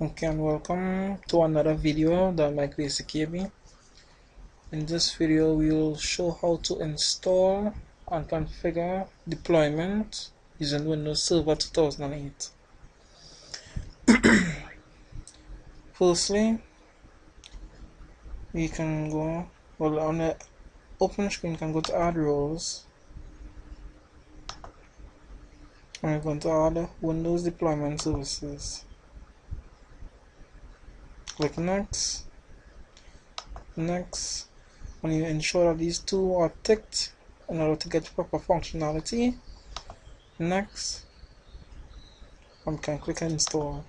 Okay, and welcome to another video done by Gracie KB. In this video, we will show how to install and configure deployment using Windows Server 2008. Firstly, we can go, on the open screen, you can go to Add Roles, and we're going to add Windows Deployment Services. Click Next. Next, when you ensure that these two are ticked in order to get proper functionality, next, and can click Install.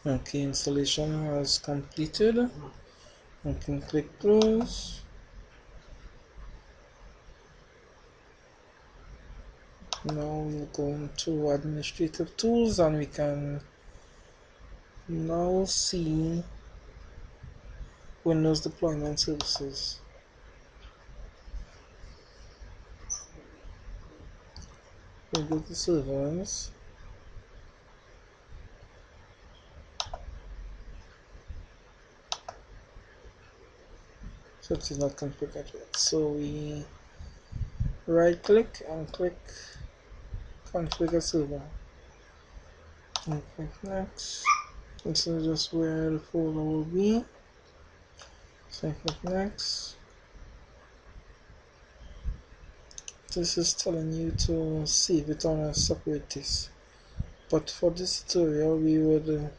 Okay, installation has completed. I can click Close. Now we'll go into Administrative Tools and we can now see Windows Deployment Services. We'll go to Servers. So it is not configured yet. So we right click and click Configure Server. And click Next. This is just where the folder will be. So I click Next. This is telling you to save it on a separate disk. But for this tutorial, we would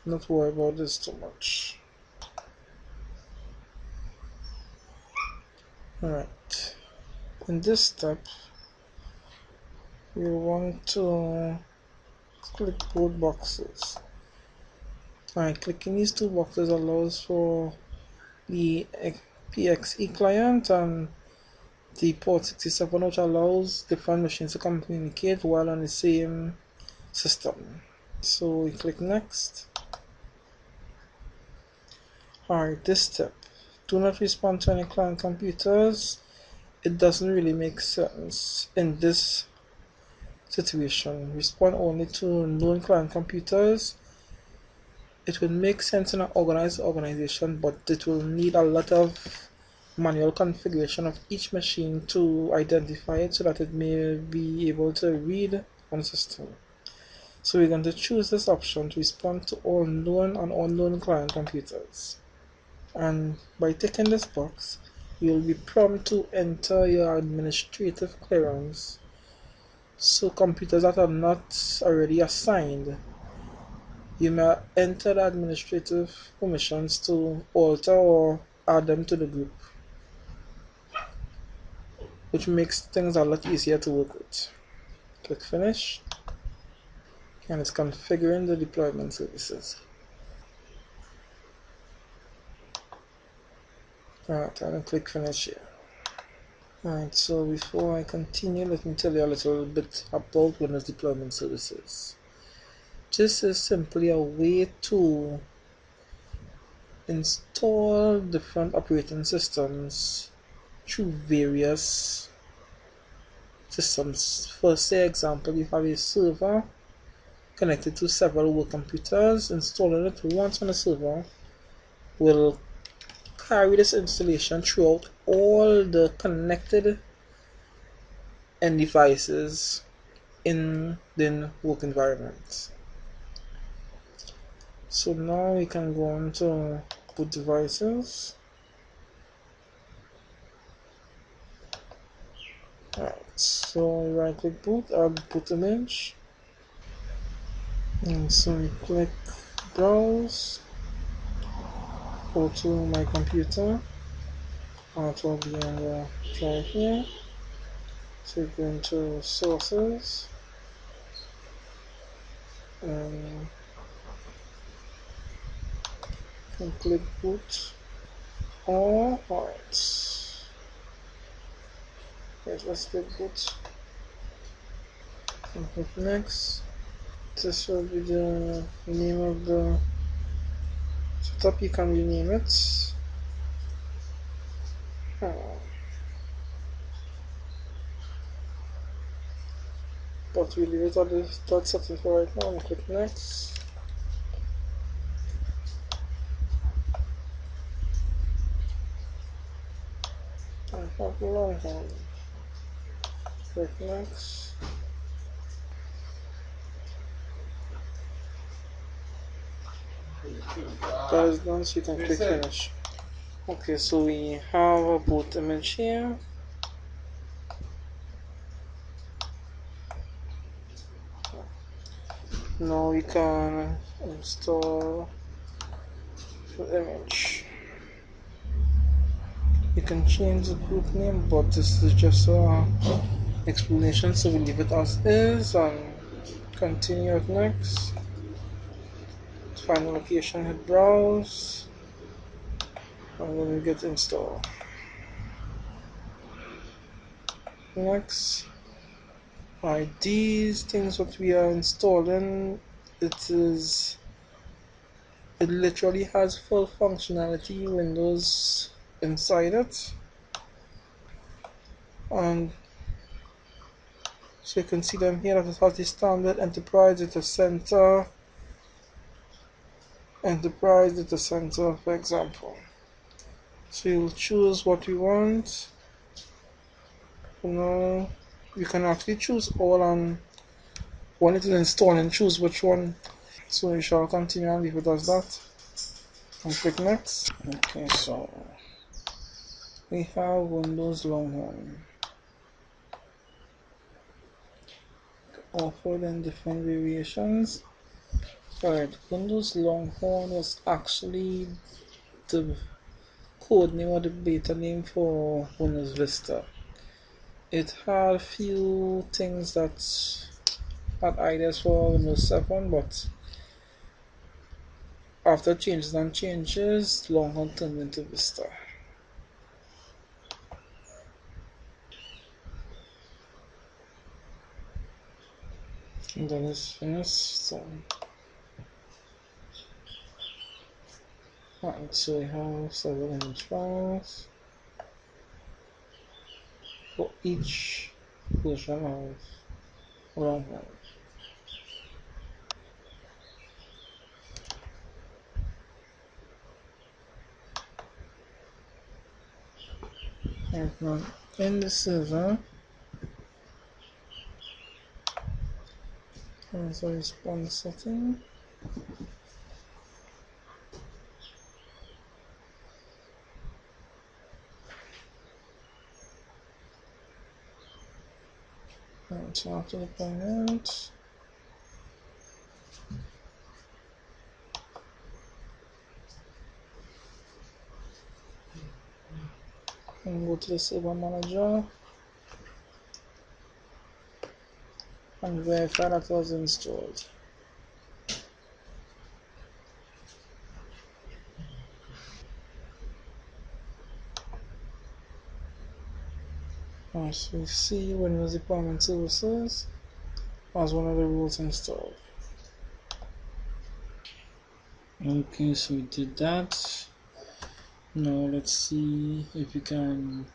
not worry about this too much. Alright, in this step, you want to click both boxes. Alright, clicking these two boxes allows for the PXE client and the port 67, which allows different machines to communicate while on the same system. So we click Next. Alright, this step, do not respond to any client computers. It doesn't really make sense in this situation. Respond only to known client computers. It will make sense in an organized organization, but it will need a lot of manual configuration of each machine to identify it so that it may be able to read on the system. So we're going to choose this option to respond to all known and unknown client computers. And by ticking this box, you will be prompted to enter your administrative clearance. So computers that are not already assigned, you may enter the administrative permissions to alter or add them to the group, which makes things a lot easier to work with. Click Finish, and it's configuring the deployment services. Alright, I'm going to click Finish here. Alright, so before I continue, let me tell you a little bit about Windows Deployment Services. This is simply a way to install different operating systems through various systems. For say example, you have a server connected to several work computers. Installing it once on a server will carry this installation throughout all the connected end devices in the work environment. So now we can go on to boot devices. Alright, so right click boot, add boot image, and so we click browse, go to my computer, it will be on the drive here. So we go into sources, and click boot. Alright, let's click boot and click next. This will be the name of the setup. You can rename it. but we leave it at this, that setting for right now and click next. And have the Longhorn. Click next. That is done, so you can click finish. Okay, so we have a boot image here. Now we can install the image. You can change the group name, but this is just a explanation, so we leave it as is and continue it next. Find the location, hit browse, and then we get install. Next. Alright, these things what we are installing, it literally has full functionality Windows inside it. And so you can see them here that it has the standard enterprise data center, for example. So you'll choose what you want. Now you can actually choose all and when it is installed and choose which one. So we shall continue and leave it as that. And click next. Okay, so we have Windows Longhorn offered in different variations. Alright, Windows Longhorn was actually the code name or the beta name for Windows Vista. It had a few things that had ideas for Windows 7, but after changes, Longhorn turned into Vista. And then it's finished. So we have several image files for each version of Longhorn. And now in the server, there's a response setting. And so after deployment, and go to the server manager and verify that was installed. As we see, Windows Deployment Services as one of the rules installed. Okay, so we did that. Now let's see if we can.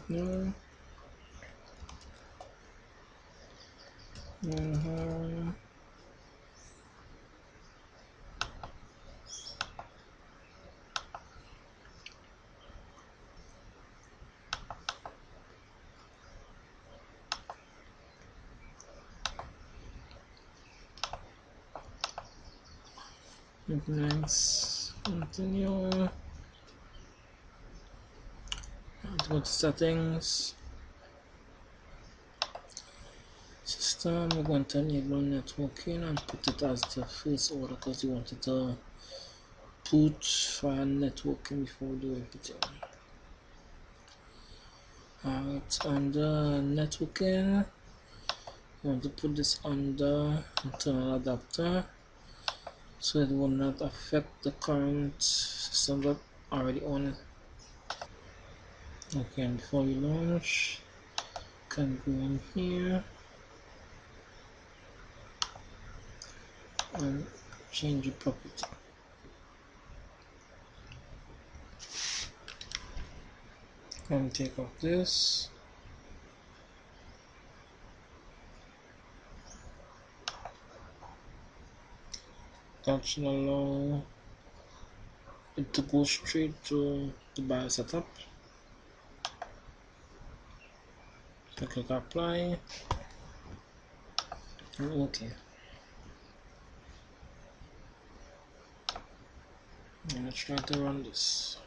No. Next, continue. Go to settings. System, we're going to enable networking and put it as the first order because we wanted to put file networking before we do everything. Alright, under networking, we want to put this under internal adapter so it will not affect the current system that already on it. Okay, and before we launch, can go in here and change the property. And take off this. that should allow it to go straight to the BIOS setup. So click apply and OK. And let's try to run this.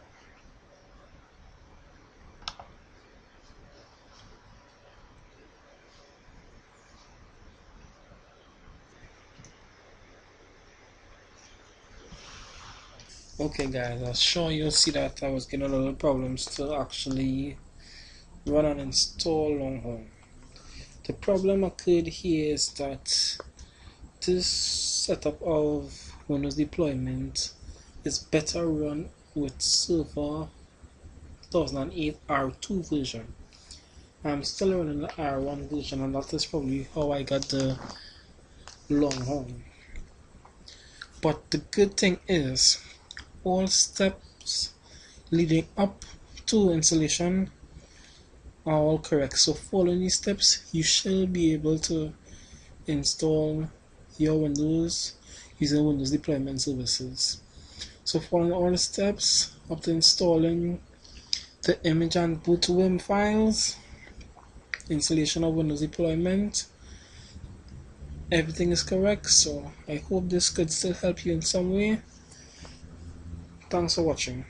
Okay guys, I'm sure you'll see that I was getting a lot of problems to actually run and install Longhorn. The problem occurred here is that this setup of Windows deployment is better run with Server 2008 R2 version. I'm still running the R1 version, and that is probably how I got the Longhorn. But the good thing is, all steps leading up to installation are all correct. So following these steps, you shall be able to install your Windows using Windows deployment services. So following all the steps up to installing the image and boot WIM files, installation of Windows deployment, everything is correct. So I hope this could still help you in some way. Thanks for watching.